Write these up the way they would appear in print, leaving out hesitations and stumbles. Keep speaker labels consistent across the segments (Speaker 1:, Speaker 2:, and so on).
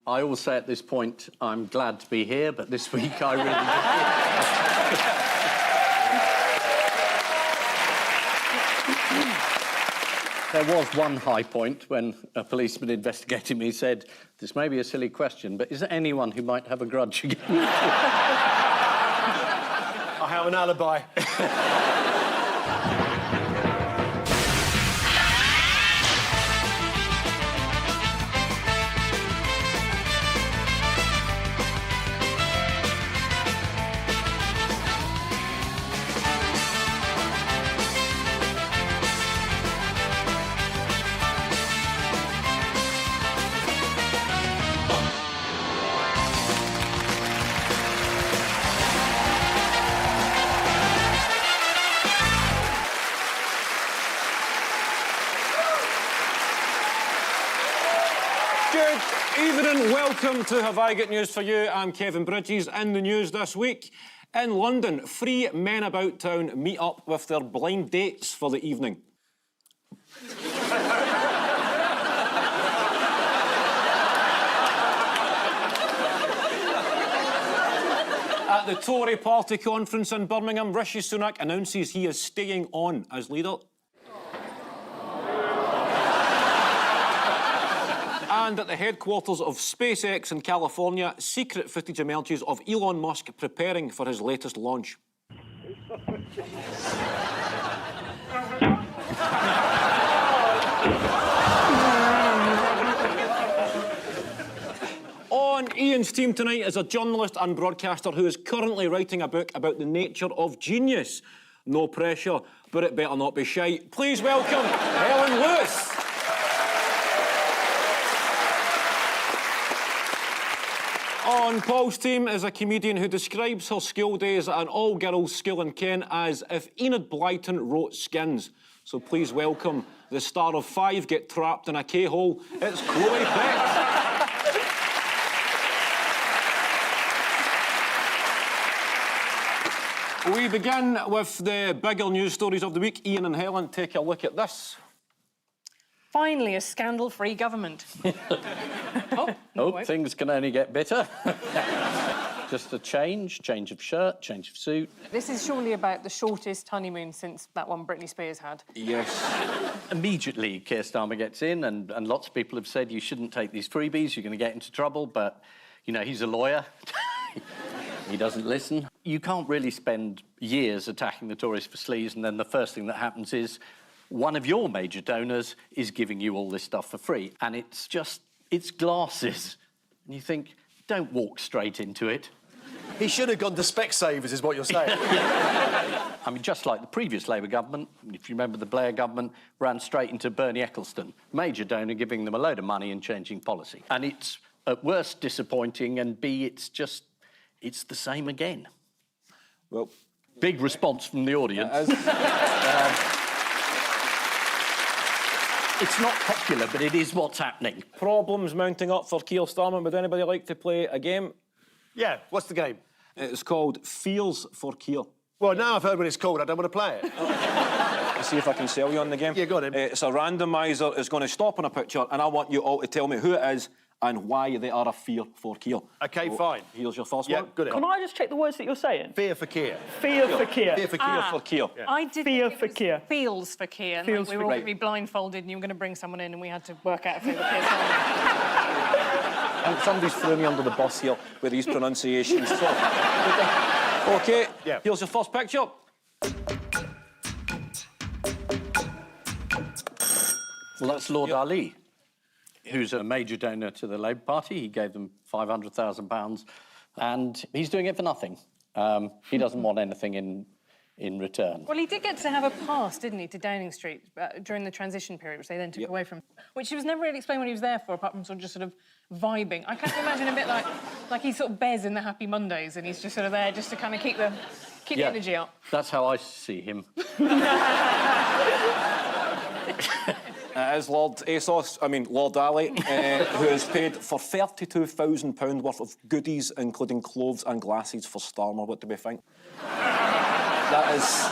Speaker 1: I always say at this point, I'm glad to be here, but this week I really There was one high point when a policeman investigating me said, this may be a silly question, but is there anyone who might have a grudge against you?
Speaker 2: I have an alibi.
Speaker 3: Good evening, welcome to Have I Got News For You. I'm Kevin Bridges. In the news this week, in London, 3 men about town meet up with their blind dates for the evening. At the Tory party conference in Birmingham, Rishi Sunak announces he is staying on as leader. And at the headquarters of SpaceX in California, secret footage emerges of Elon Musk preparing for his latest launch. On Ian's team tonight is a journalist and broadcaster who is currently writing a book about the nature of genius. No pressure, but it better not be shite. Please welcome Helen Lewis. On Paul's team is a comedian who describes her school days at an all-girls school in Kent as if Enid Blyton wrote Skins. So please welcome the star of 5 Get Trapped in a K-Hole. It's Chloe Peck. We begin with the bigger news stories of the week. Ian and Helen, take a look at this.
Speaker 4: Finally, a scandal-free government.
Speaker 1: Things can only get better. Just a change of shirt, change of suit.
Speaker 4: This is surely about the shortest honeymoon since that one Britney Spears had.
Speaker 3: Yes.
Speaker 1: Immediately, Keir Starmer gets in, and lots of people have said you shouldn't take these freebies, you're going to get into trouble, but, you know, he's a lawyer. He doesn't listen. You can't really spend years attacking the Tories for sleaze, and then the first thing that happens is one of your major donors is giving you all this stuff for free. And it's glasses. And you think, don't walk straight into it.
Speaker 2: He should have gone to Specsavers, is what you're saying.
Speaker 1: I mean, just like the previous Labour government, if you remember the Blair government, ran straight into Bernie Ecclestone, major donor giving them a load of money and changing policy. And it's, at worst, disappointing, and B, it's the same again.
Speaker 3: Well,
Speaker 1: big response from the audience. It's not popular, but it is what's happening.
Speaker 3: Problems mounting up for Keir Starmer. Would anybody like to play a game?
Speaker 2: Yeah, what's the game?
Speaker 3: It's called Fears for Keir.
Speaker 2: Well, now I've heard what it's called, I don't want to play it.
Speaker 3: Let's see if I can sell you on the game.
Speaker 2: Yeah, go on then.
Speaker 3: It's a randomiser. It's going to stop on a picture, and I want you all to tell me who it is and why they are a fear for Keir.
Speaker 2: OK,
Speaker 3: so,
Speaker 2: fine.
Speaker 3: Here's your first
Speaker 2: Yeah,
Speaker 3: one.
Speaker 2: good.
Speaker 5: Can I just check the words that you're saying?
Speaker 2: Fear for Keir.
Speaker 5: Fear for Keir.
Speaker 2: Fear for Keir.
Speaker 3: Fear for Keir.
Speaker 2: Yeah.
Speaker 4: I did
Speaker 5: Fear
Speaker 4: think
Speaker 5: for
Speaker 4: it was
Speaker 5: Keir.
Speaker 4: Feels for Keir. And
Speaker 5: Feels
Speaker 4: we were
Speaker 5: for
Speaker 4: all
Speaker 5: Keir.
Speaker 4: going to be blindfolded and you were going to bring someone in and we had to work out if they were Keir Starmer.
Speaker 3: I think somebody's threw me under the bus here with these pronunciations. So, OK,
Speaker 2: yeah.
Speaker 3: Here's your first picture.
Speaker 1: Well, that's Lord Ali, who's a major donor to the Labour Party. He gave them £500,000, and he's doing it for nothing. He doesn't want anything in return.
Speaker 4: Well, he did get to have a pass, didn't he, to Downing Street during the transition period, which they then took away from, which he was never really explained what he was there for, apart from sort of vibing. I can't imagine a bit like he's sort of Bez in the Happy Mondays, and he's just sort of there just to kind of keep the energy up.
Speaker 1: That's how I see him.
Speaker 3: Is Lord Ali, who is paid for £32,000 worth of goodies, including clothes and glasses for Starmer. What do we think? That is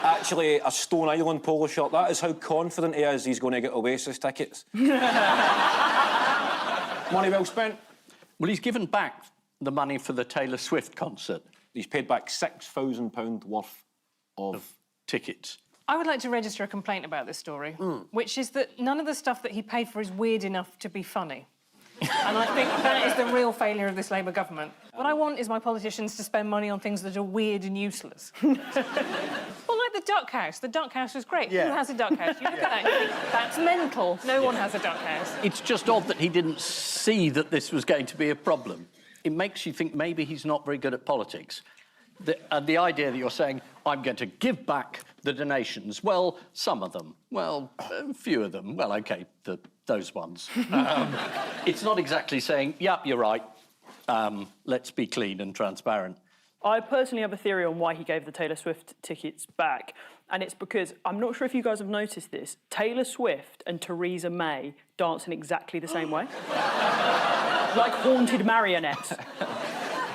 Speaker 3: actually a Stone Island polo shirt. That is how confident he is he's going to get Oasis tickets. Money well spent.
Speaker 1: Well, he's given back the money for the Taylor Swift concert.
Speaker 3: He's paid back £6,000 worth of
Speaker 1: Tickets.
Speaker 4: I would like to register a complaint about this story, which is that none of the stuff that he paid for is weird enough to be funny. And I think that is the real failure of this Labour government. What I want is my politicians to spend money on things that are weird and useless. Well, like the duck house. The duck house was great.
Speaker 2: Yeah.
Speaker 4: Who has a duck house? You look at that and you think, that's mental. No one has a duck house.
Speaker 1: It's just odd that he didn't see that this was going to be a problem. It makes you think maybe he's not very good at politics. The idea that you're saying, I'm going to give back the donations, well, some of them, well, a few of them, well, OK, those ones. It's not exactly saying, yep, you're right, let's be clean and transparent.
Speaker 5: I personally have a theory on why he gave the Taylor Swift tickets back, and it's because, I'm not sure if you guys have noticed this, Taylor Swift and Theresa May dance in exactly the same way. Like haunted marionettes.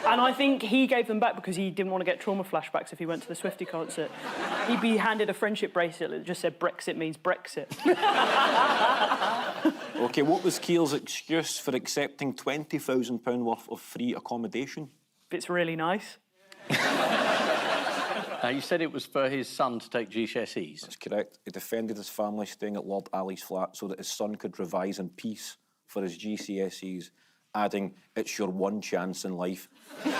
Speaker 5: And I think he gave them back because he didn't want to get trauma flashbacks if he went to the Swiftie concert. He'd be handed a friendship bracelet that just said Brexit means Brexit.
Speaker 3: OK, what was Keir's excuse for accepting £20,000 worth of free accommodation?
Speaker 5: It's really nice.
Speaker 1: You said it was for his son to take GCSEs.
Speaker 3: That's correct. He defended his family staying at Lord Ali's flat so that his son could revise in peace for his GCSEs, adding, it's your one chance in life.
Speaker 1: It's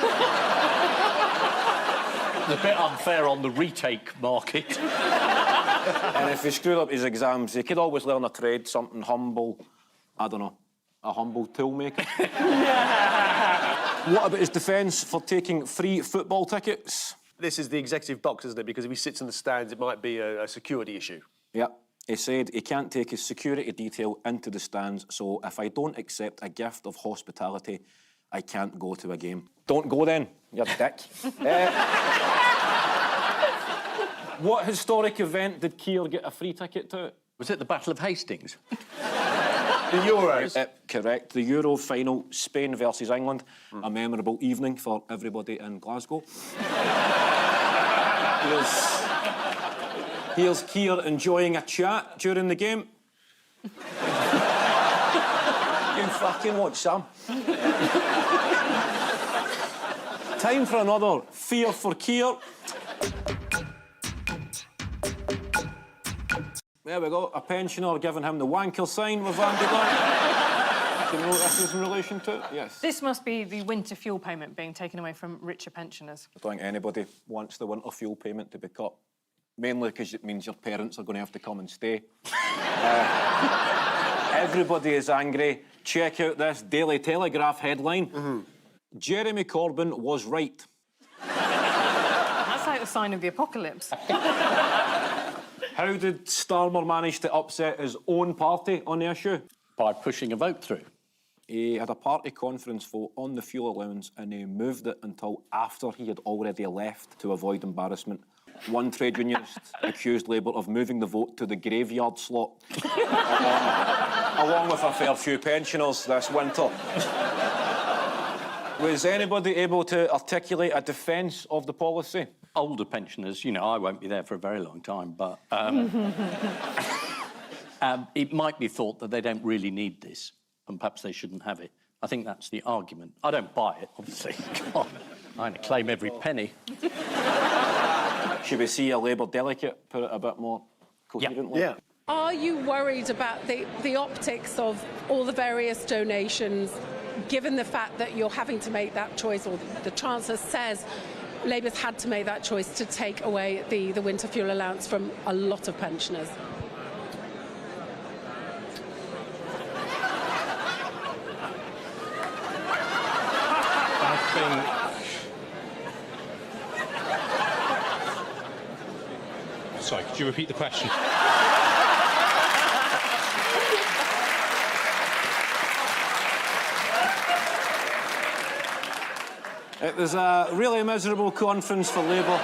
Speaker 1: a bit unfair on the retake market.
Speaker 3: And if he screwed up his exams, he could always learn a trade, something humble. I don't know, a humble toolmaker. What about his defence for taking free football tickets?
Speaker 2: This is the executive box, isn't it? Because if he sits in the stands, it might be a security issue.
Speaker 3: Yep. He said he can't take his security detail into the stands, so if I don't accept a gift of hospitality, I can't go to a game. Don't go then, you dick. What historic event did Keir get a free ticket to?
Speaker 1: Was it the Battle of Hastings?
Speaker 2: The Euros.
Speaker 3: Correct. The Euro final, Spain versus England. A memorable evening for everybody in Glasgow. Here's Keir enjoying a chat during the game. You fucking watch, Sam. Time for another fear for Keir. There we go, a pensioner giving him the wanker sign with Andy Blank. Do you know what this is in relation to? Yes.
Speaker 4: This must be the winter fuel payment being taken away from richer pensioners.
Speaker 3: I don't think anybody wants the winter fuel payment to be cut. Mainly because it means your parents are going to have to come and stay. Everybody is angry. Check out this Daily Telegraph headline. Jeremy Corbyn was right.
Speaker 4: That's like the sign of the apocalypse.
Speaker 3: How did Starmer manage to upset his own party on the issue?
Speaker 1: By pushing a vote through.
Speaker 3: He had a party conference vote on the fuel allowance and he moved it until after he had already left to avoid embarrassment. One trade unionist accused Labour of moving the vote to the graveyard slot, along with a fair few pensioners this winter. Was anybody able to articulate a defence of the policy?
Speaker 1: Older pensioners, you know, I won't be there for a very long time, but it might be thought that they don't really need this, and perhaps they shouldn't have it. I think that's the argument. I don't buy it, obviously. God, I'm going to claim every penny.
Speaker 3: Should we see a Labour delegate put it a bit more coherently?
Speaker 2: Yeah.
Speaker 6: Are you worried about the optics of all the various donations, given the fact that you're having to make that choice, or the Chancellor says Labour's had to make that choice to take away the winter fuel allowance from a lot of pensioners?
Speaker 7: I think... Sorry, could you repeat the question?
Speaker 3: It was a really miserable conference for Labour.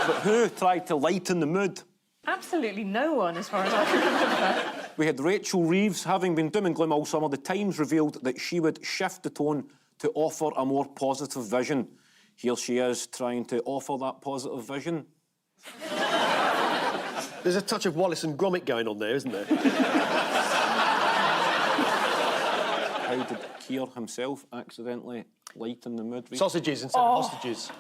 Speaker 3: But who tried to lighten the mood?
Speaker 4: Absolutely no one, as far as I can remember.
Speaker 3: We had Rachel Reeves, having been doom and gloom all summer. The Times revealed that she would shift the tone to offer a more positive vision. Here she is, trying to offer that positive vision.
Speaker 2: There's a touch of Wallace and Gromit going on there, isn't there?
Speaker 3: Why did Keir himself accidentally lighten the mood?
Speaker 2: Sausages instead of hostages.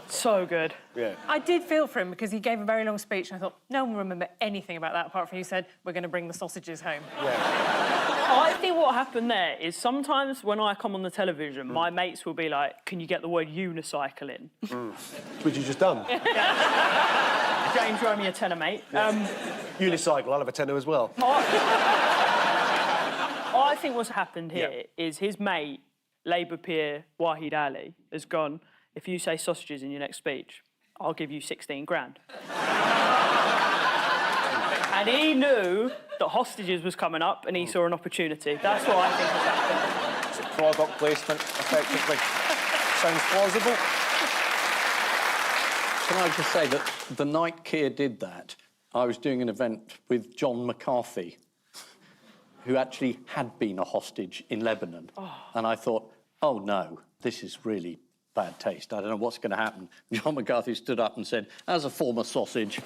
Speaker 5: So good.
Speaker 2: Yeah.
Speaker 4: I did feel for him because he gave a very long speech and I thought, no one will remember anything about that apart from he said, we're going to bring the sausages home.
Speaker 5: I think what happened there is sometimes when I come on the television, my mates will be like, can you get the word unicycle in?
Speaker 2: Which you just done.
Speaker 5: James wrote me a tenner, mate.
Speaker 2: Unicycle, I'll have a tenner as well.
Speaker 5: I think what's happened here is his mate, Labour peer Wahid Ali, has gone, if you say sausages in your next speech, I'll give you 16 grand. And he knew that hostages was coming up and he saw an opportunity. That's what I think has happened.
Speaker 3: It's a product placement, effectively. Sounds plausible.
Speaker 1: Can I just say that the night Keir did that, I was doing an event with John McCarthy, who actually had been a hostage in Lebanon. And I thought, oh no, this is really bad taste. I don't know what's going to happen. John McCarthy stood up and said, as a former sausage...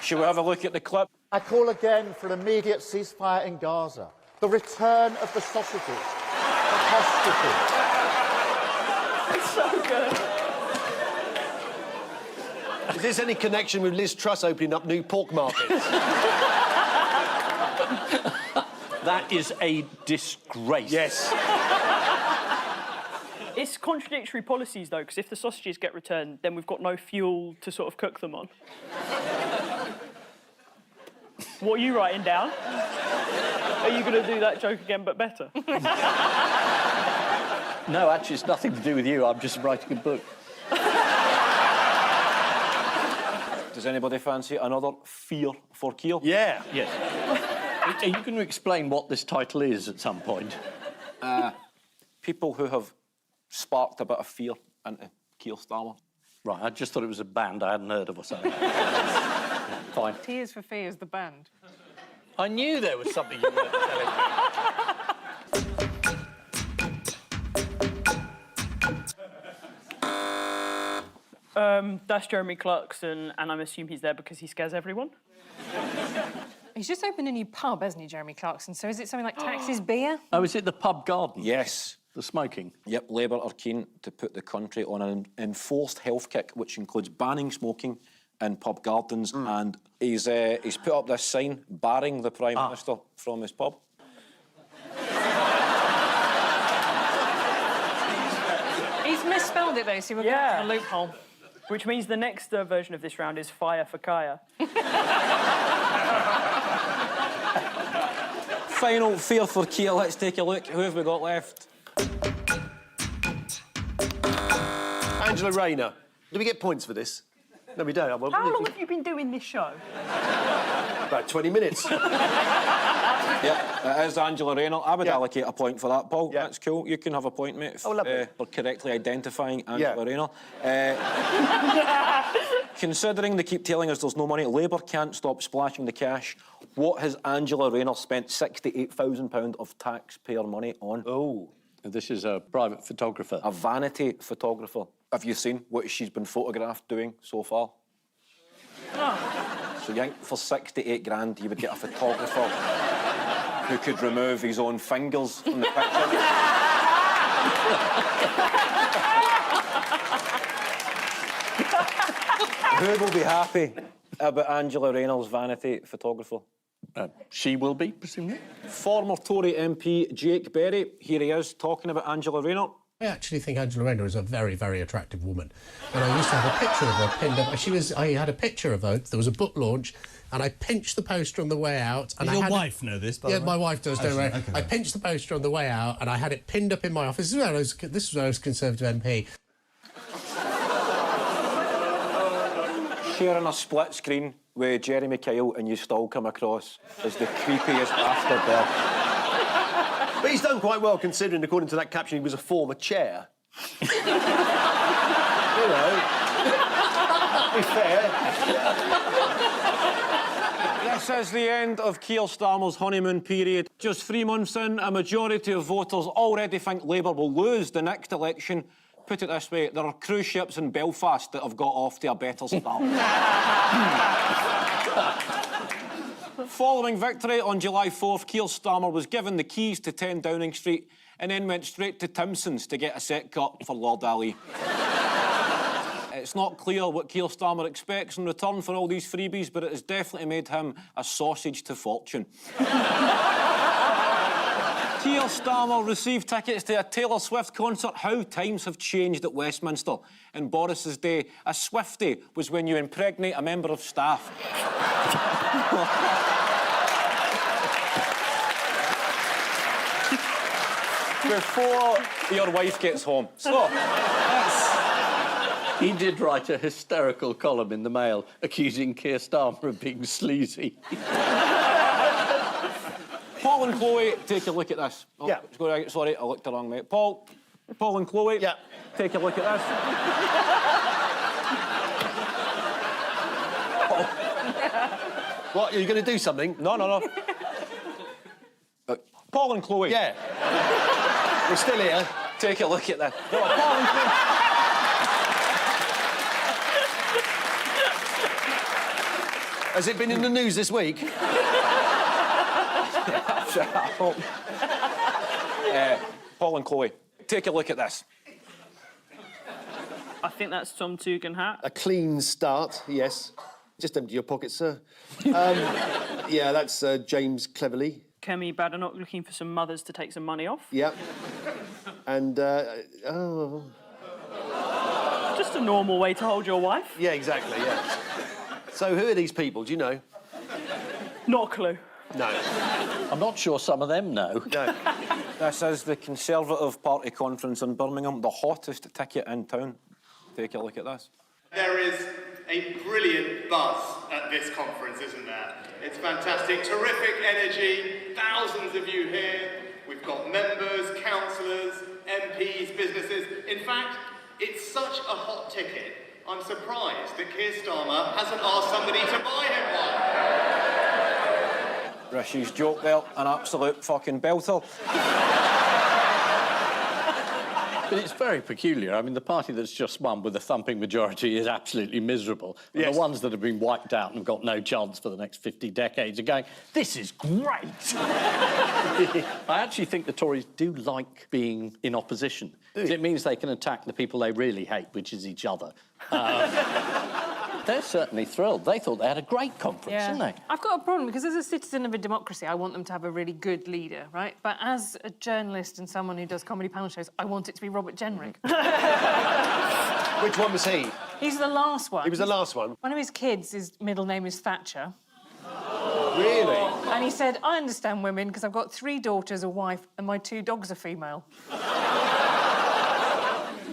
Speaker 3: Shall we have a look at the clip?
Speaker 8: I call again for an immediate ceasefire in Gaza. The return of the sausages. The hostages.
Speaker 5: It's so good.
Speaker 2: Is this any connection with Liz Truss opening up new pork markets?
Speaker 1: That is a disgrace.
Speaker 2: Yes.
Speaker 5: It's contradictory policies, though, because if the sausages get returned, then we've got no fuel to sort of cook them on. What are you writing down? Are you going to do that joke again, but better?
Speaker 1: No, actually, it's nothing to do with you. I'm just writing a book.
Speaker 3: Does anybody fancy another fear for Keir?
Speaker 2: Yeah.
Speaker 1: Yes. Are you going to explain what this title is at some point?
Speaker 3: People who have sparked a bit of fear into Keir Starmer.
Speaker 1: Right, I just thought it was a band I hadn't heard of or something. Fine.
Speaker 4: Tears for Fears, the band.
Speaker 1: I knew there was something you weren't telling me.
Speaker 5: That's Jeremy Clarkson, and I'm assuming he's there because he scares everyone.
Speaker 4: He's just opened a new pub, hasn't he, Jeremy Clarkson? So is it something like Taxis Beer?
Speaker 1: Oh, is it the pub garden?
Speaker 3: Yes.
Speaker 1: The smoking?
Speaker 3: Yep, Labour are keen to put the country on an enforced health kick, which includes banning smoking in pub gardens, and he's put up this sign barring the Prime Minister from his pub.
Speaker 4: He's misspelled it, though, so we're going to have a loophole.
Speaker 5: Which means the next version of this round is Fire for Kaya.
Speaker 3: Final fear for Keir. Let's take a look. Who have we got left?
Speaker 2: Angela Rayner. Do we get points for this? No, we don't. Well,
Speaker 5: How long have you been doing this show?
Speaker 2: about 20 minutes.
Speaker 3: Yeah, it is Angela Rayner. I would allocate a point for that, Paul.
Speaker 2: Yeah.
Speaker 3: That's cool. You can have a point, mate,
Speaker 2: Oh, lovely.
Speaker 3: for correctly identifying Angela Rayner. Considering they keep telling us there's no money, Labour can't stop splashing the cash. What has Angela Rayner spent £68,000 of taxpayer money on?
Speaker 2: Oh.
Speaker 1: This is a private photographer.
Speaker 3: A vanity photographer. Have you seen what she's been photographed doing so far? So you think for 68 grand you would get a photographer who could remove his own fingers from the picture? Who will be happy about Angela Rayner's vanity photographer?
Speaker 1: She will be, presumably.
Speaker 3: Former Tory MP Jake Berry, here he is, talking about Angela Rayner.
Speaker 9: I actually think Angela Rayner is a very, very attractive woman. And I used to have a picture of her pinned up. I had a picture of her. There was a book launch, and I pinched the poster on the way out. And
Speaker 10: Does your wife know this, by the way?
Speaker 9: Yeah, my wife does, don't worry.
Speaker 10: Okay.
Speaker 9: I pinched the poster on the way out, and I had it pinned up in my office. This is when I was Conservative MP.
Speaker 3: Sharing a split screen with Jeremy Kyle, and you still come across as the creepiest bastard there.
Speaker 2: But he's done quite well, considering, according to that caption, he was a former chair. You know, be fair.
Speaker 3: This is the end of Keir Starmer's honeymoon period. Just 3 months in, a majority of voters already think Labour will lose the next election. put it this way, there are cruise ships in Belfast that have got off to a better start. Following victory on July 4th, Keir Starmer was given the keys to 10 Downing Street and then went straight to Timpson's to get a set cut for Lord Ali. It's not clear what Keir Starmer expects in return for all these freebies, but it has definitely made him a sausage to fortune. Keir Starmer received tickets to a Taylor Swift concert. How times have changed at Westminster. In Boris's day, a Swiftie was when you impregnate a member of staff. Before your wife gets home. So,
Speaker 1: He did write a hysterical column in the Mail accusing Keir Starmer of being sleazy.
Speaker 3: Paul and Chloe, take a look at this. Oh,
Speaker 2: Yeah.
Speaker 3: Sorry, I looked the wrong way. Paul and Chloe,
Speaker 2: Yeah.
Speaker 3: take a look at this.
Speaker 2: What, are you going to do something?
Speaker 3: No. Paul and Chloe,
Speaker 2: Yeah. We're still here.
Speaker 3: take a look at this. No, Paul and Chloe.
Speaker 2: Has it been in the news this week?
Speaker 3: Paul and Chloe, take a look at this.
Speaker 5: I think that's Tom Tugan hat.
Speaker 2: A clean start, yes. Just empty your pockets, sir. Yeah, that's James Cleverly.
Speaker 5: Kemi Badenoch looking for some mothers to take some money off.
Speaker 2: Yep. And, oh...
Speaker 5: Just a normal way to hold your wife.
Speaker 2: Yeah, exactly, yeah. So who are these people, do you know?
Speaker 5: Not a clue.
Speaker 2: No.
Speaker 1: I'm not sure some of them know.
Speaker 2: No.
Speaker 3: This is the Conservative Party conference in Birmingham, the hottest ticket in town. Take a look at this.
Speaker 10: There is a brilliant buzz at this conference, isn't there? It's fantastic, terrific energy, thousands of you here. We've got members, councillors, MPs, businesses. In fact, it's such a hot ticket, I'm surprised that Keir Starmer hasn't asked somebody to buy him one.
Speaker 3: Rishi's joke there, an absolute fucking belter.
Speaker 1: But it's very peculiar. I mean, the party that's just won with a thumping majority is absolutely miserable. And
Speaker 2: Yes.
Speaker 1: the ones that have been wiped out and have got no chance for the next 50 decades are going, this is great! I actually think the Tories do like being in opposition. 'Cause it means they can attack the people they really hate, which is each other. They're certainly thrilled. They thought they had a great conference, didn't they?
Speaker 4: I've got a problem because as a citizen of a democracy, I want them to have a really good leader, right? But as a journalist and someone who does comedy panel shows, I want it to be Robert Jenrick.
Speaker 2: Which one was he?
Speaker 4: He's the last one.
Speaker 2: He was the last one.
Speaker 4: One of his kids, his middle name is Thatcher.
Speaker 2: Really?
Speaker 4: And he said, I understand women because I've got 3 daughters, a wife, and my 2 dogs are female.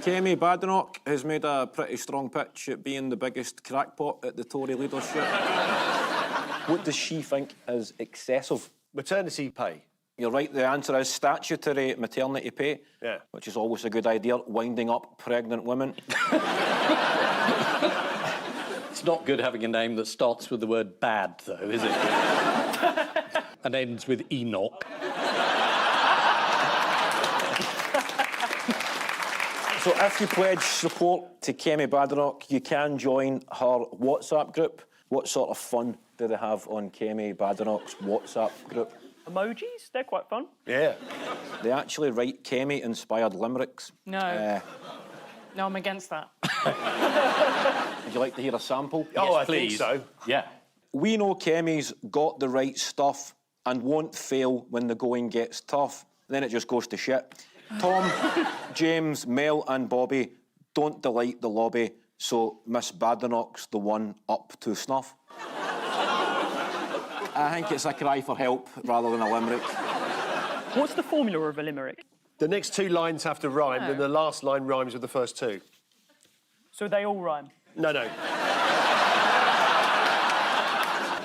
Speaker 3: Kemi Badenoch has made a pretty strong pitch at being the biggest crackpot at the Tory leadership. What does she think is excessive?
Speaker 2: Maternity pay.
Speaker 3: You're right, the answer is statutory maternity pay,
Speaker 2: Yeah.
Speaker 3: which is always a good idea, winding up pregnant women.
Speaker 1: It's not good having a name that starts with the word bad, though, is it? And ends with Enoch.
Speaker 3: So if you pledge support to Kemi Badenoch, you can join her WhatsApp group. What sort of fun do they have on Kemi Badenoch's WhatsApp group?
Speaker 5: Emojis, they're quite fun.
Speaker 2: Yeah.
Speaker 3: They actually write Kemi-inspired limericks.
Speaker 4: No. No, I'm against that.
Speaker 3: Would you like to hear a sample?
Speaker 2: Oh, I
Speaker 1: please.
Speaker 2: think so.
Speaker 1: Yeah.
Speaker 3: We know Kemi's got the right stuff and won't fail when the going gets tough. Then it just goes to shit. Tom, James, Mel and Bobby don't delight the lobby, so Miss Badenoch's the one up to snuff. I think it's a cry for help rather than a limerick.
Speaker 5: What's the formula of a limerick?
Speaker 2: The next 2 lines have to rhyme, and the last line rhymes with the first 2.
Speaker 5: So they all rhyme.
Speaker 2: No.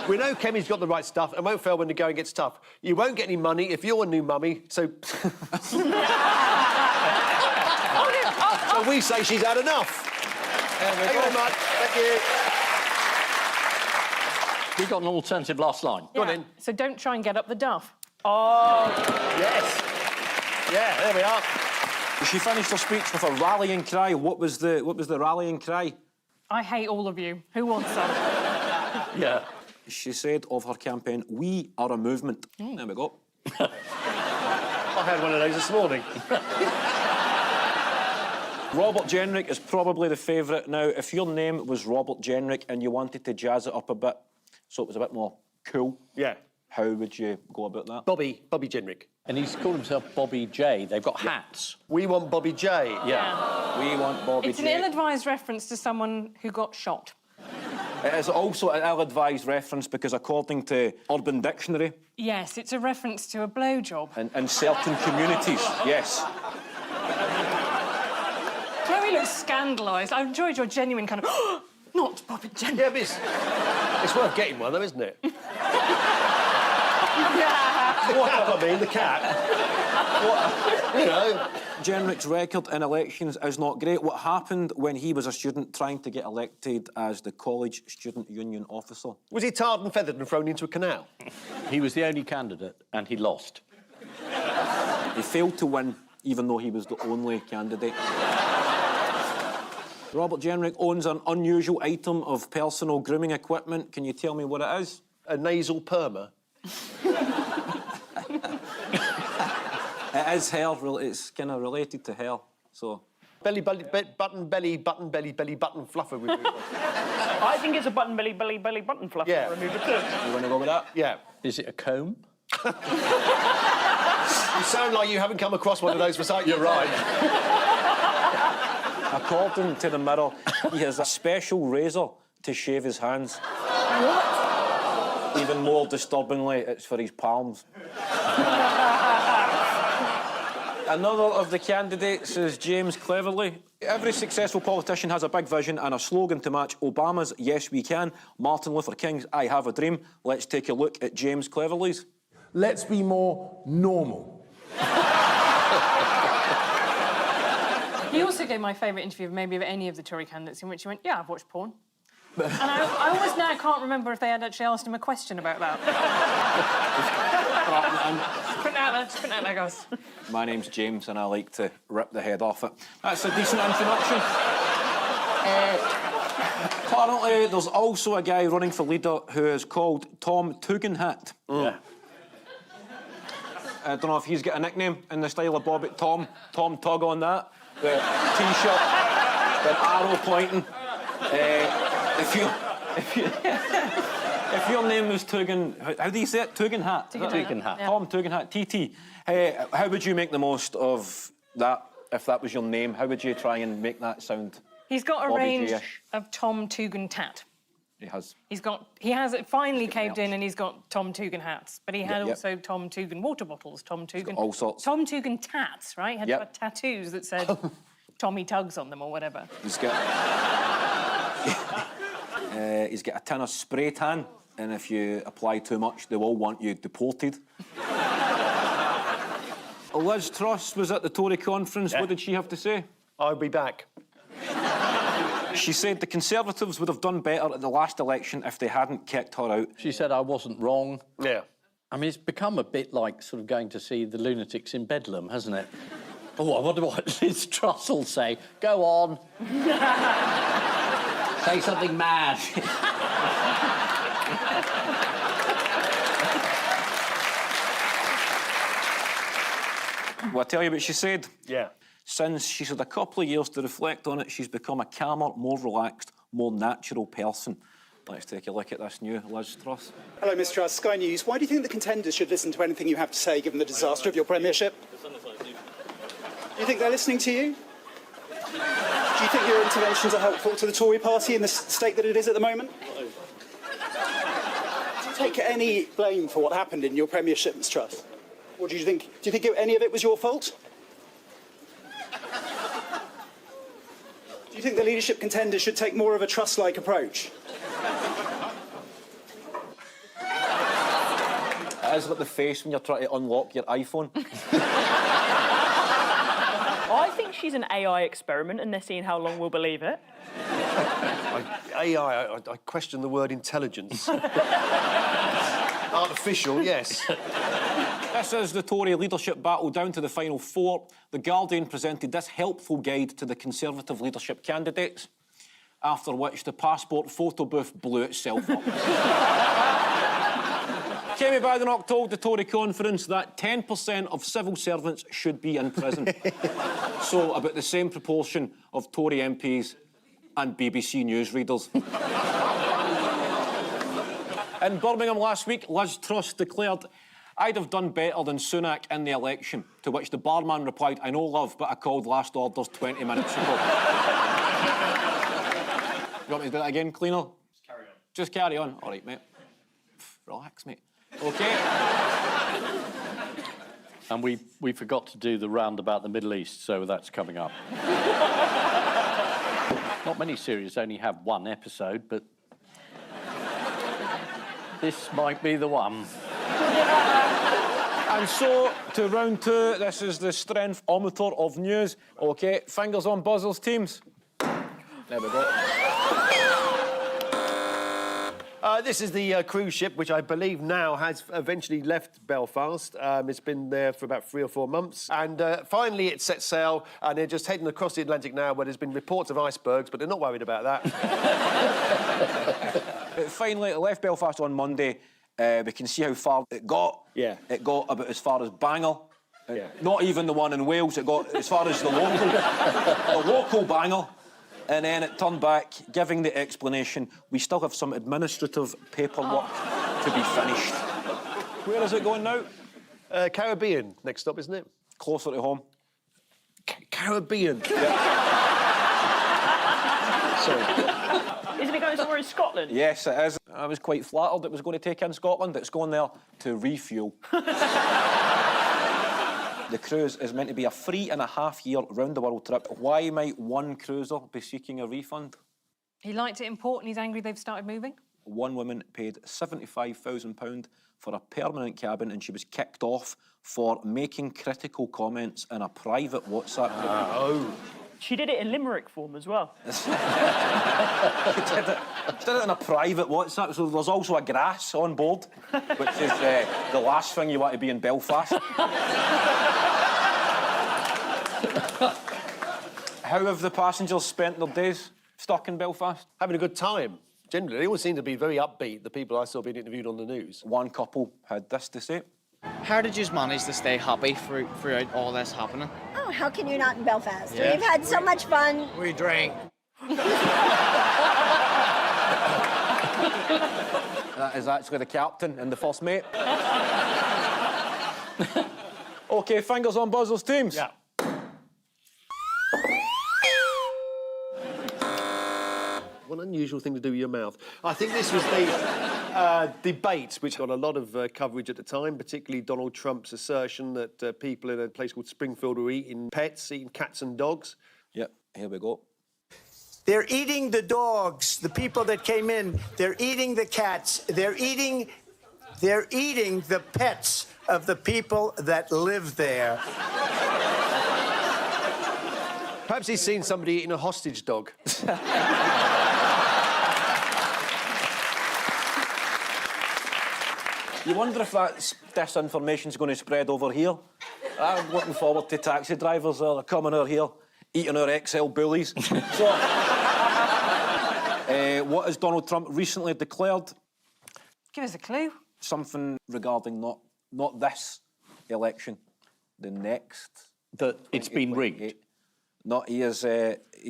Speaker 2: We know Kemi's got the right stuff and won't fail when the going gets tough. You won't get any money if you're a new mummy, so... So we say she's had enough. Thank you very much. Thank you.
Speaker 1: We got an alternative last line.
Speaker 2: Go on in.
Speaker 4: So don't try and get up the duff.
Speaker 5: Oh,
Speaker 2: Yes. Yeah, there we are.
Speaker 3: She finished her speech with a rallying cry. What was the rallying cry?
Speaker 4: I hate all of you. Who wants some?
Speaker 1: Yeah.
Speaker 3: She said of her campaign, "We are a movement." There we go.
Speaker 2: I had one of those this morning.
Speaker 3: Robert Jenrick is probably the favourite. Now, if your name was Robert Jenrick and you wanted to jazz it up a bit, so it was a bit more cool,
Speaker 2: Yeah.
Speaker 3: how would you go about that?
Speaker 2: Bobby Jenrick.
Speaker 1: And he's called himself Bobby J. They've got hats.
Speaker 2: We want Bobby J.
Speaker 1: Yeah.
Speaker 3: We want Bobby
Speaker 4: It's an
Speaker 3: J.
Speaker 4: ill-advised reference to someone who got shot.
Speaker 3: It is also an ill-advised reference because, according to Urban Dictionary,
Speaker 4: Yes, it's a reference to a blowjob.
Speaker 3: in certain communities, yes.
Speaker 4: Chloe looks scandalised. I enjoyed your genuine kind of, not Bobby Jenrick.
Speaker 2: Yeah, but it's worth getting one, though, isn't it? What I mean, the cat. You know.
Speaker 3: Jenrick's record in elections is not great. What happened when he was a student trying to get elected as the college student union officer?
Speaker 2: Was he tarred and feathered and thrown into a canal?
Speaker 1: He was the only candidate, and he lost.
Speaker 3: He failed to win, even though he was the only candidate. Robert Jenrick owns an unusual item of personal grooming equipment. Can you tell me what it is?
Speaker 2: A nasal perma.
Speaker 3: It is hair. It's kind of related to hair, so...
Speaker 2: Button belly button fluffer remover.
Speaker 5: I think it's a button belly button fluffer
Speaker 2: Yeah.
Speaker 5: remover too.
Speaker 3: You want to go with that?
Speaker 2: Yeah.
Speaker 1: Is it a comb?
Speaker 2: You sound like you haven't come across one of those for something. You're right.
Speaker 3: According to the Mirror, he has a special razor to shave his hands. What? Even more disturbingly, it's for his palms. Another of the candidates is James Cleverly. Every successful politician has a big vision and a slogan to match Obama's "Yes, we can," Martin Luther King's "I have a dream." Let's take a look at James Cleverly's.
Speaker 11: Let's be more normal.
Speaker 4: He also gave my favourite interview of maybe of any of the Tory candidates in which he went, yeah, I've watched porn. And I almost now can't remember if they had actually asked him a question about that. Just putting out there, guys.
Speaker 3: My name's James and I like to rip the head off it. That's a decent introduction. Currently, there's also a guy running for leader who is called Tom Tugendhat.
Speaker 1: Yeah.
Speaker 3: I don't know if he's got a nickname in the style of Bobby. Tom Tug on that. The T-shirt, the arrow pointing. If your name was Tugen... How do you say it? Tugendhat?
Speaker 1: Tugendhat.
Speaker 4: Yeah.
Speaker 3: Tom Tugendhat, TT. How would you make the most of that, if that was your name? How would you try and make that sound?
Speaker 4: He's got a
Speaker 3: Bobby
Speaker 4: range
Speaker 3: J-ish?
Speaker 4: of Tom Tugendhat.
Speaker 3: He has.
Speaker 4: He has it finally caved in and he's got Tom Tugen hats. But he had
Speaker 3: Yep.
Speaker 4: also Tom Tugen water bottles, Tom Tugen...
Speaker 3: all sorts.
Speaker 4: Tom Tugen tats, right? He had
Speaker 3: Yep.
Speaker 4: tattoos that said Tommy Tugs on them or whatever.
Speaker 3: He's got... he's got a tin of spray tan, and if you apply too much, they will want you deported. Liz Truss was at the Tory conference.
Speaker 2: Yeah.
Speaker 3: What did she have to say?
Speaker 2: I'll be back.
Speaker 3: She said the Conservatives would have done better at the last election if they hadn't kicked her out.
Speaker 1: She said I wasn't wrong.
Speaker 2: Yeah.
Speaker 1: I mean, it's become a bit like sort of going to see the lunatics in Bedlam, hasn't it? Oh, I wonder what Liz Truss will say. Go on. Say something mad.
Speaker 3: Well, I tell you what she said.
Speaker 2: Yeah.
Speaker 3: Since she's had a couple of years to reflect on it, she's become a calmer, more relaxed, more natural person. Let's take a look at this new Liz Truss.
Speaker 12: Hello, Ms Truss. Sky News. Why do you think the contenders should listen to anything you have to say, given the disaster of your premiership? Do you think they're listening to you? Do you think your interventions are helpful to the Tory party in the state that it is at the moment? Do you take any blame for what happened in your premiership, Ms Truss? Or do you think any of it was your fault? Do you think the leadership contenders should take more of a Truss-like approach?
Speaker 3: It is like the face when you're trying to unlock your iPhone.
Speaker 5: I think she's an AI experiment and they're seeing how long we'll believe it.
Speaker 2: I question the word intelligence. Artificial, yes.
Speaker 3: This is the Tory leadership battle down to the final four. The Guardian presented this helpful guide to the Conservative leadership candidates, after which the passport photo booth blew itself up. Kemi Badenoch told the Tory conference that 10% of civil servants should be in prison. So about the same proportion of Tory MPs and BBC newsreaders. In Birmingham last week, Liz Truss declared, "I'd have done better than Sunak in the election," to which the barman replied, "I know, love, but I called last orders 20 minutes ago." You want me to do that again, cleaner? Just carry on. Just carry on? All right, mate. Relax, mate. OK.
Speaker 1: And we forgot to do the round about the Middle East, so that's coming up. Not many series only have one episode, but this might be the one.
Speaker 3: And so, to round two, this is the strength-ometer of news. OK, fingers on buzzers, teams. There we go.
Speaker 2: This is the cruise ship, which I believe now has eventually left Belfast. It's been there for about 3 or 4 months. And finally it set sail, and they're just heading across the Atlantic now, where there's been reports of icebergs, but they're not worried about that.
Speaker 3: Finally, it left Belfast on Monday. We can see how far it got.
Speaker 2: Yeah.
Speaker 3: It got about as far as Bangor.
Speaker 2: Yeah.
Speaker 3: Not even the one in Wales. It got as far as the local Bangor. And then it turned back, giving the explanation, "We still have some administrative paperwork to be finished." Where is it going now?
Speaker 2: Caribbean, next stop, isn't it?
Speaker 3: Closer to home.
Speaker 2: Caribbean.
Speaker 5: Sorry. Isn't it going somewhere in Scotland?
Speaker 3: Yes, it is. I was quite flattered it was going to take in Scotland. It's going there to refuel. The cruise is meant to be a 3.5-year round-the-world trip. Why might one cruiser be seeking a refund?
Speaker 4: He liked it in port and he's angry they've started moving.
Speaker 3: One woman paid £75,000 for a permanent cabin, and she was kicked off for making critical comments in a private WhatsApp group.
Speaker 2: Oh.
Speaker 5: She did it in Limerick form as well.
Speaker 3: She did it in a private WhatsApp, so there's also a grass on board, which is the last thing you want to be in Belfast. How have the passengers spent their days stuck in Belfast?
Speaker 2: Having a good time. Generally, they all seem to be very upbeat, the people I saw being interviewed on the news.
Speaker 3: One couple had this to say.
Speaker 13: How did you manage to stay happy throughout all this happening?
Speaker 14: Oh, how can you not in Belfast?
Speaker 13: Yeah.
Speaker 14: We've had so much fun.
Speaker 13: We drank.
Speaker 3: That is actually the captain and the first mate. OK, fingers on buzzers, teams.
Speaker 2: Yeah. What an unusual thing to do with your mouth. I think this was the debate, which got a lot of coverage at the time, particularly Donald Trump's assertion that people in a place called Springfield were eating pets, eating cats and dogs.
Speaker 3: Yep, here we go.
Speaker 15: They're eating the dogs, the people that came in. They're eating the cats. They're eating the pets of the people that live there.
Speaker 2: Perhaps he's seen somebody eating a hostage dog.
Speaker 3: You wonder if that disinformation's going to spread over here. I'm looking forward to taxi drivers that are coming out here, eating our XL bullies. So, what has Donald Trump recently declared?
Speaker 4: Give us a clue.
Speaker 3: Something regarding not this election, the next.
Speaker 1: That it's been rigged.
Speaker 3: He's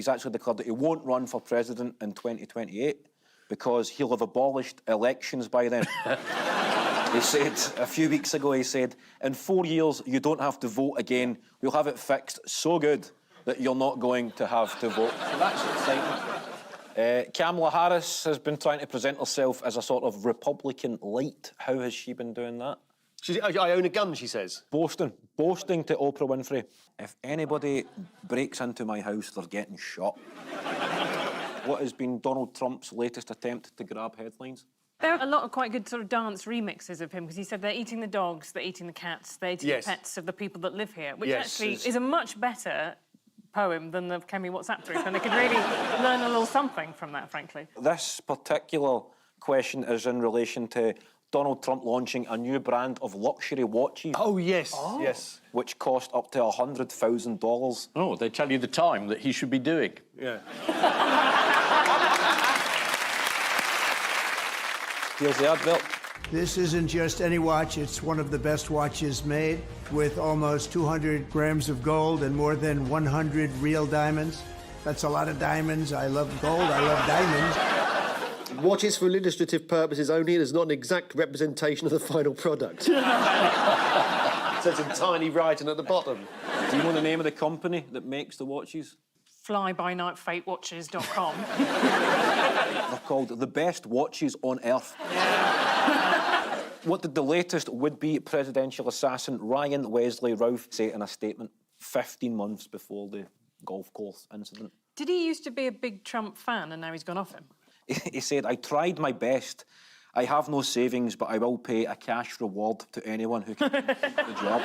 Speaker 3: actually declared that he won't run for president in 2028 because he'll have abolished elections by then. He said, a few weeks ago, he said, in 4 years, you don't have to vote again. We'll have it fixed so good that you're not going to have to vote. So that's exciting. Kamala Harris has been trying to present herself as a sort of Republican light. How has she been doing that?
Speaker 2: I own a gun, she says.
Speaker 3: Boasting to Oprah Winfrey. If anybody breaks into my house, they're getting shot. What has been Donald Trump's latest attempt to grab headlines?
Speaker 4: There are a lot of quite good sort of dance remixes of him, because he said they're eating the dogs, they're eating the cats, they're eating the pets of the people that live here, which actually is a much better poem than the Kemi WhatsApp group, and they could really learn a little something from that, frankly.
Speaker 3: This particular question is in relation to Donald Trump launching a new brand of luxury watches.
Speaker 2: Oh, yes, yes.
Speaker 3: Which cost up to $100,000.
Speaker 1: Oh, they tell you the time that he should be doing.
Speaker 2: Yeah.
Speaker 3: Here's the advert.
Speaker 15: This isn't just any watch, it's one of the best watches made, with almost 200 grams of gold and more than 100 real diamonds. That's a lot of diamonds. I love gold, I love diamonds.
Speaker 2: Watches for illustrative purposes only, and is not an exact representation of the final product. Says in tiny writing at the bottom.
Speaker 3: Do you know the name of the company that makes the watches?
Speaker 4: Fly-by-night-fatewatches.com.
Speaker 3: They're called the best watches on earth. What did the latest would-be presidential assassin Ryan Wesley Routh say in a statement 15 months before the golf course incident?
Speaker 4: Did he used to be a big Trump fan and now he's gone off him?
Speaker 3: He said, I tried my best. I have no savings, but I will pay a cash reward to anyone who can do the job.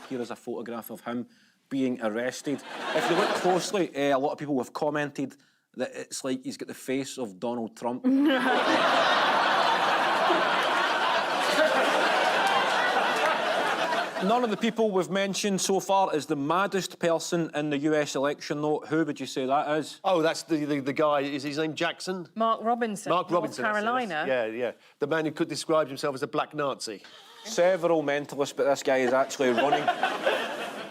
Speaker 3: Here is a photograph of him being arrested. If you look closely, a lot of people have commented that it's like he's got the face of Donald Trump. None of the people we've mentioned so far is the maddest person in the US election, though. Who would you say that is?
Speaker 2: Oh, that's the guy, is his name Jackson?
Speaker 4: Mark Robinson.
Speaker 2: Mark Robinson.
Speaker 4: North Carolina.
Speaker 2: Yeah. The man who could describe himself as a black Nazi.
Speaker 3: Several mentalists, but this guy is actually running.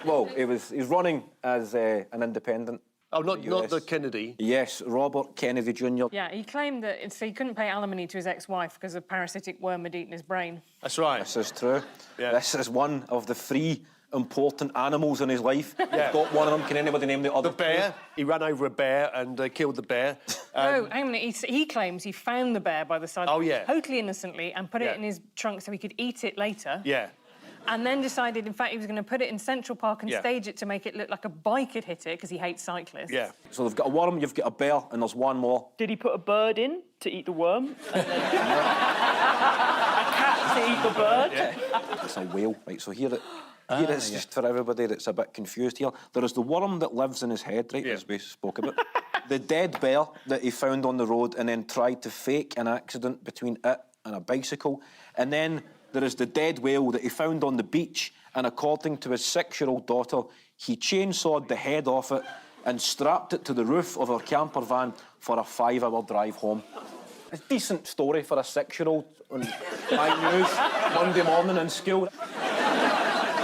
Speaker 3: Well, he's running as an independent.
Speaker 2: Oh, not the Kennedy.
Speaker 3: Yes, Robert Kennedy Jr.
Speaker 4: Yeah, he claimed that he couldn't pay alimony to his ex-wife because a parasitic worm had eaten his brain.
Speaker 2: That's right.
Speaker 3: This is true.
Speaker 2: Yeah.
Speaker 3: This is one of the 3 important animals in his life.
Speaker 2: Yeah.
Speaker 3: Got one of them. Can anybody name the other?
Speaker 2: The bear. He ran over a bear and killed the bear.
Speaker 4: No, hang on a minute. He claims he found the bear by the side of totally innocently and put it in his trunk so he could eat it later.
Speaker 2: Yeah.
Speaker 4: And then decided, in fact, he was going to put it in Central Park and stage it to make it look like a bike had hit it because he hates cyclists.
Speaker 2: Yeah.
Speaker 3: So they've got a worm, you've got a bear, and there's one more.
Speaker 5: Did he put a bird in to eat the worm? And then a cat to eat the bird?
Speaker 2: Yeah.
Speaker 3: It's a whale. Right, so here it's just for everybody that's a bit confused here. There is the worm that lives in his head, right, as we spoke about. The dead bear that he found on the road and then tried to fake an accident between it and a bicycle. And then there is the dead whale that he found on the beach, and according to his 6-year-old daughter, he chainsawed the head off it and strapped it to the roof of our camper van for a 5-hour drive home. A decent story for a 6-year-old on my news Monday morning in school.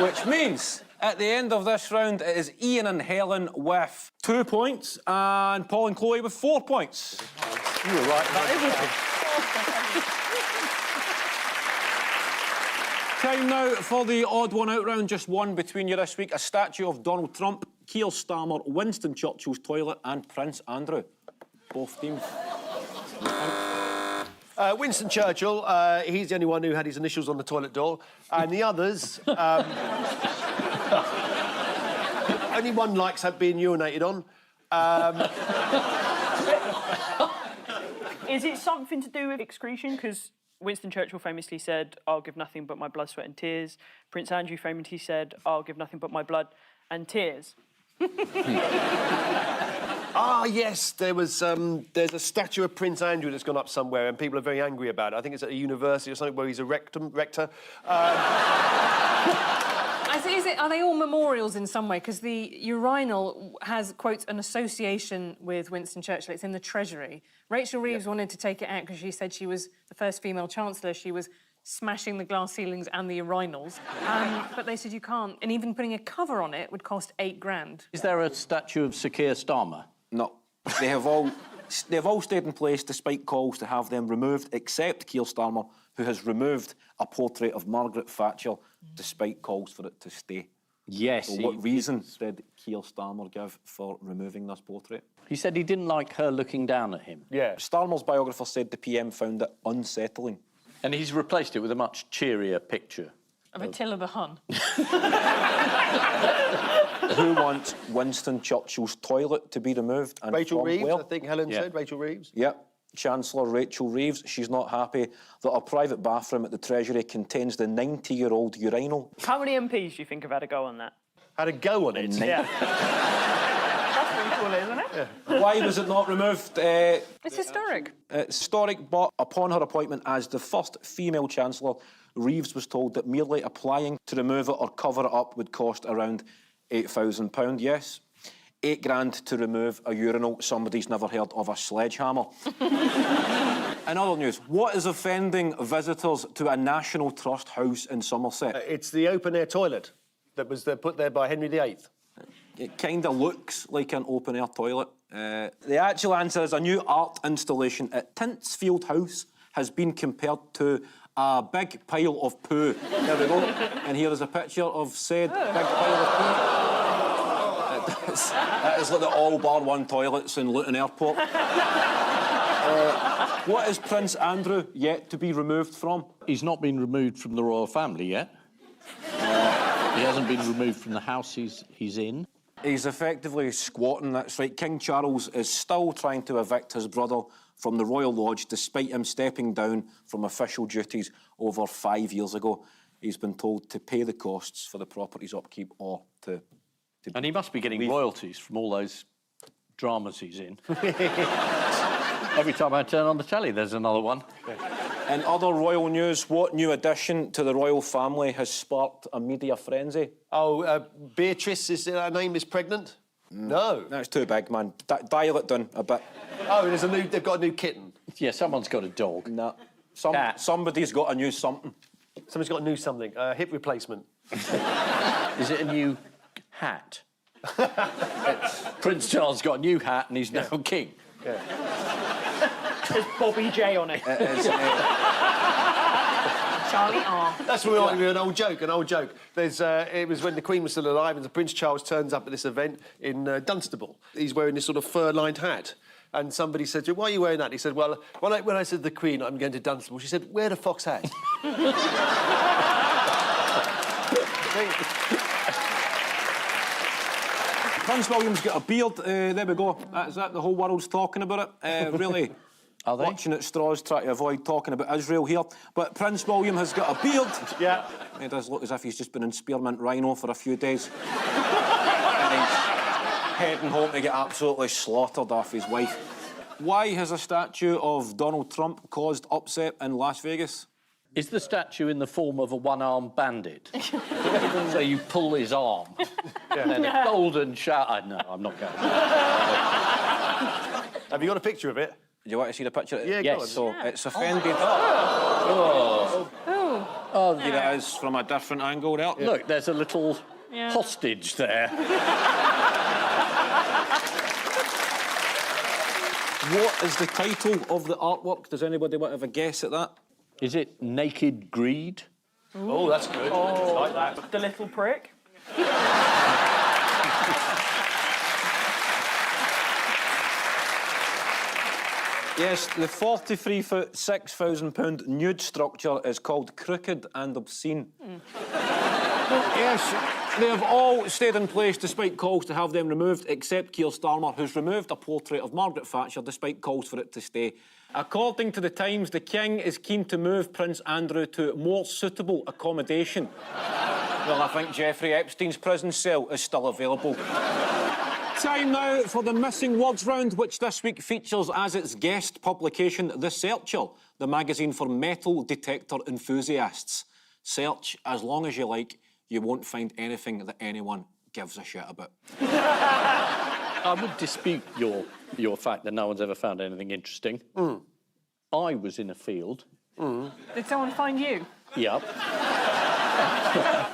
Speaker 3: Which means, at the end of this round, it is Ian and Helen with 2 points, and Paul and Chloe with 4 points. You were right about everything. Time now for the odd one out round, just one between you this week. A statue of Donald Trump, Keir Starmer, Winston Churchill's toilet and Prince Andrew. Both teams.
Speaker 2: Winston Churchill, he's the only one who had his initials on the toilet door. And the others... only one likes being urinated on.
Speaker 5: Is it something to do with excretion? Because Winston Churchill famously said, I'll give nothing but my blood, sweat and tears. Prince Andrew famously said, I'll give nothing but my blood and tears.
Speaker 2: Yes, there's a statue of Prince Andrew that's gone up somewhere and people are very angry about it. I think it's at a university or something where he's a rector.
Speaker 4: Are they all memorials in some way? Because the urinal has, quotes, an association with Winston Churchill. It's in the Treasury. Rachel Reeves wanted to take it out because she said she was the first female chancellor. She was smashing the glass ceilings and the urinals. But they said you can't. And even putting a cover on it would cost $8,000.
Speaker 1: Is there a statue of Sir Keir Starmer?
Speaker 3: No. They've all stayed in place despite calls to have them removed, except Keir Starmer, who has removed a portrait of Margaret Thatcher despite calls for it to stay.
Speaker 1: Yes.
Speaker 3: So what reason did Keir Starmer give for removing this portrait?
Speaker 1: He said he didn't like her looking down at him.
Speaker 2: Yeah.
Speaker 3: Starmer's biographer said the PM found it unsettling.
Speaker 1: And he's replaced it with a much cheerier picture.
Speaker 4: Of Attila the Hun.
Speaker 3: Who wants Winston Churchill's toilet to be removed? And
Speaker 2: Rachel Reeves,
Speaker 3: where?
Speaker 2: I think Helen said. Rachel Reeves.
Speaker 3: Yep. Chancellor Rachel Reeves. She's not happy that her private bathroom at the Treasury contains the 90-year-old urinal.
Speaker 5: How many MPs do you think have had a go on that?
Speaker 2: Had a go on it?
Speaker 5: Yeah. That's cool, isn't it?
Speaker 3: Why was it not removed?
Speaker 4: It's historic.
Speaker 3: It's historic, but upon her appointment as the first female Chancellor, Reeves was told that merely applying to remove it or cover it up would cost around £8,000. Yes, £8,000 to remove a urinal. Somebody's never heard of a sledgehammer. In other news, what is offending visitors to a National Trust house in Somerset?
Speaker 2: It's the open-air toilet that was put there by Henry VIII.
Speaker 3: It kind of looks like an open-air toilet. The actual answer is a new art installation at Tintsfield House has been compared to a big pile of poo. There we go. And here is a picture of said big pile of poo. That is like the all-bar-one toilets in Luton Airport. What is Prince Andrew yet to be removed from?
Speaker 1: He's not been removed from the royal family yet. He hasn't been removed from the house he's in.
Speaker 3: He's effectively squatting, that's right. King Charles is still trying to evict his brother from the Royal Lodge, despite him stepping down from official duties over 5 years ago. He's been told to pay the costs for the property's upkeep or to
Speaker 1: And he must be getting royalties from all those dramas he's in. Every time I turn on the telly, there's another one.
Speaker 3: In other royal news, what new addition to the royal family has sparked a media frenzy?
Speaker 2: Oh, Beatrice, is her name, is pregnant? No.
Speaker 3: That's too big, man. Dial it down a bit.
Speaker 2: Oh, they've got a new kitten.
Speaker 1: Yeah, someone's got a dog.
Speaker 3: No. Somebody's got a new something.
Speaker 2: Somebody's got a new something. Hip replacement.
Speaker 1: Is it a new hat? Prince Charles got a new hat and he's now king.
Speaker 2: Yeah.
Speaker 5: There's Bobby J on it. Charlie R.
Speaker 2: That's an old joke. It was when the Queen was still alive and Prince Charles turns up at this event in Dunstable. He's wearing this sort of fur-lined hat. And somebody said to him, "Why are you wearing that?" He said, "Well, when I said to the Queen I'm going to Dunstable, she said, 'Wear the fox hat.'"
Speaker 3: Prince William's got a beard. There we go. That's it. The whole world's talking about it. Really.
Speaker 1: Are they?
Speaker 3: Watching at straws, trying to avoid talking about Israel here. But Prince William has got a beard.
Speaker 2: Yeah.
Speaker 3: He does look as if he's just been in spearmint rhino for a few days. And he's heading home to get absolutely slaughtered off his wife. Why has a statue of Donald Trump caused upset in Las Vegas?
Speaker 1: Is the statue in the form of a one-armed bandit? So you pull his arm, and then a golden shower... No, I'm not going.
Speaker 2: Have you got a picture of it?
Speaker 3: Do you want to see the picture?
Speaker 2: Yeah,
Speaker 1: yes.
Speaker 2: go on.
Speaker 3: So it's offended.
Speaker 1: Oh,
Speaker 3: Here it is from a different angle there.
Speaker 1: Look, there's a little hostage there.
Speaker 3: What is the title of the artwork? Does anybody want to have a guess at that?
Speaker 1: Is it Naked Greed?
Speaker 2: Oh, that's good.
Speaker 5: Oh,
Speaker 2: I like that.
Speaker 5: The little prick.
Speaker 3: Yes, the 43-foot, £6,000 nude structure is called Crooked and Obscene. Yes, they have all stayed in place despite calls to have them removed, except Keir Starmer, who's removed a portrait of Margaret Thatcher despite calls for it to stay. According to the Times, the King is keen to move Prince Andrew to more suitable accommodation. Well, I think Jeffrey Epstein's prison cell is still available. Time now for the Missing Words Round, which this week features as its guest publication The Searcher, the magazine for metal detector enthusiasts. Search as long as you like, you won't find anything that anyone gives a shit about.
Speaker 1: I would dispute your fact that no one's ever found anything interesting. I was in a field.
Speaker 4: Did someone find you?
Speaker 1: Yep.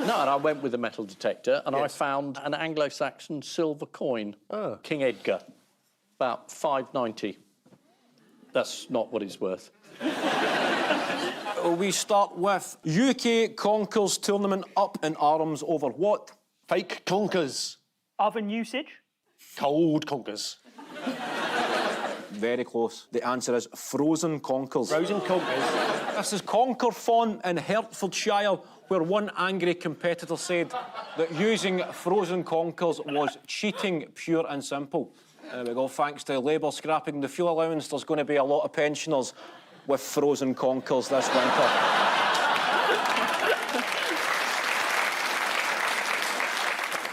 Speaker 1: No, and I went with a metal detector and I found an Anglo-Saxon silver coin.
Speaker 2: Oh.
Speaker 1: King Edgar. About £5.90. That's not what it's worth.
Speaker 3: We start with UK Conkers tournament up in arms over what?
Speaker 2: Fake conkers.
Speaker 5: Oven usage.
Speaker 2: Cold conkers.
Speaker 3: Very close. The answer is frozen conkers.
Speaker 2: Frozen conkers.
Speaker 3: This is Conkerfon in Hertfordshire, where one angry competitor said that using frozen conkers was cheating, pure and simple. There we go. Thanks to Labour scrapping the fuel allowance, there's going to be a lot of pensioners with frozen conkers this winter.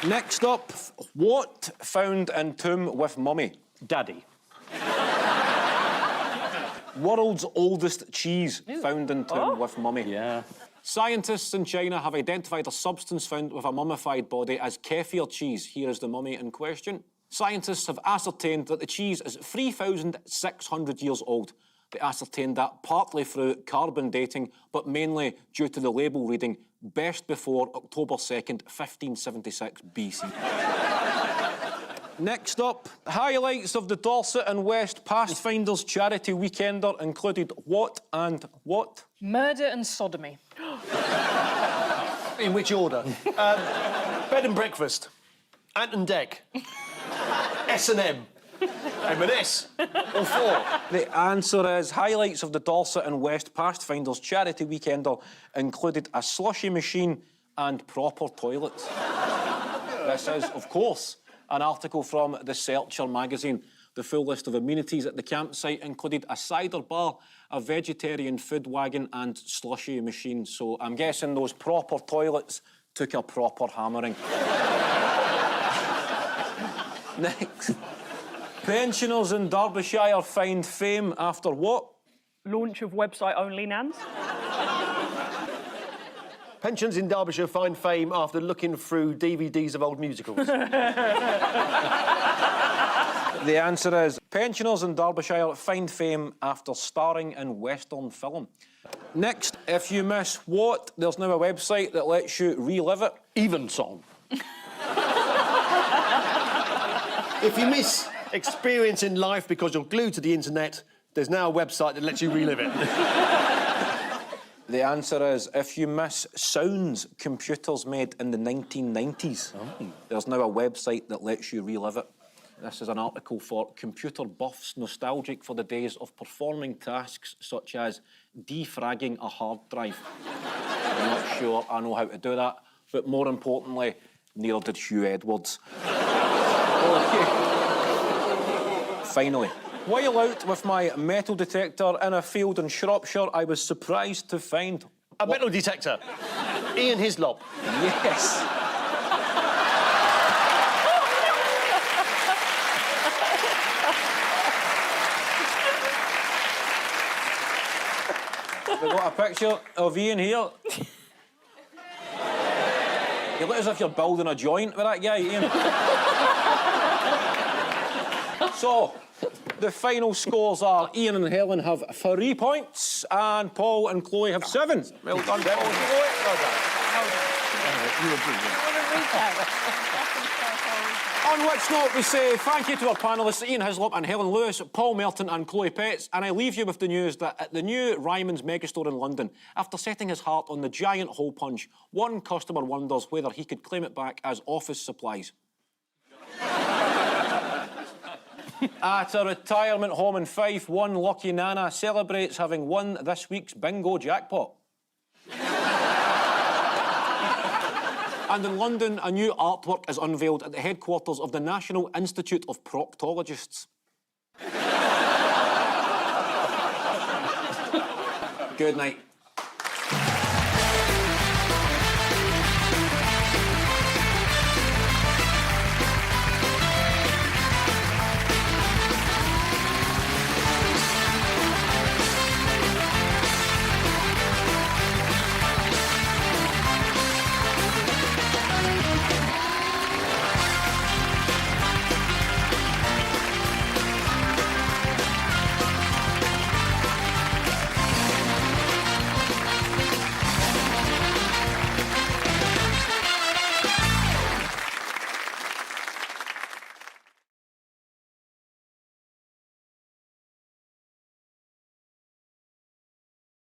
Speaker 3: Next up, what found in tomb with mummy?
Speaker 1: Daddy.
Speaker 3: World's oldest cheese found in tomb with mummy.
Speaker 1: Yeah.
Speaker 3: Scientists in China have identified a substance found with a mummified body as kefir cheese. Here is the mummy in question. Scientists have ascertained that the cheese is 3,600 years old. They ascertained that partly through carbon dating, but mainly due to the label reading best before October 2nd, 1576 BC. Next up, highlights of the Dorset and West Pathfinders Charity Weekender included what and what?
Speaker 4: Murder and sodomy.
Speaker 2: In which order? Bed and breakfast. Ant and Dec. S&M. M&S. All four.
Speaker 3: The answer is highlights of the Dorset and West Pathfinders Charity Weekender included a slushy machine and proper toilets. This is, of course, an article from The Searcher magazine. The full list of amenities at the campsite included a cider bar, a vegetarian food wagon and slushy machine. So I'm guessing those proper toilets took a proper hammering. Next. Pensioners in Derbyshire find fame after what?
Speaker 5: Launch of website only Nans.
Speaker 2: Pensions in Derbyshire find fame after looking through DVDs of old musicals.
Speaker 3: The answer is pensioners in Derbyshire find fame after starring in Western film. Next, if you miss what, there's now a website that lets you relive it.
Speaker 1: Evensong.
Speaker 2: If you miss experience in life because you're glued to the internet, there's now a website that lets you relive it.
Speaker 3: The answer is if you miss sounds computers made in the 1990s, there's now a website that lets you relive it. This is an article for computer buffs nostalgic for the days of performing tasks such as defragging a hard drive. I'm not sure I know how to do that, but more importantly, neither did Hugh Edwards. Okay. Finally, while out with my metal detector in a field in Shropshire, I was surprised to find...
Speaker 2: A metal detector. Ian Hislop.
Speaker 3: Yes. We've got a picture of Ian here. You look as if you're building a joint with that guy, Ian. So, the final scores are Ian and Helen have 3 points, and Paul and Chloe have 7. Well done, Paul and Chloe. Well done. You were brilliant. On which note, we say thank you to our panellists, Ian Hislop and Helen Lewis, Paul Merton and Chloe Petts, and I leave you with the news that at the new Ryman's megastore in London, after setting his heart on the giant hole punch, one customer wonders whether he could claim it back as office supplies. At a retirement home in Fife, one lucky nana celebrates having won this week's bingo jackpot. And in London, a new artwork is unveiled at the headquarters of the National Institute of Proctologists. Good night.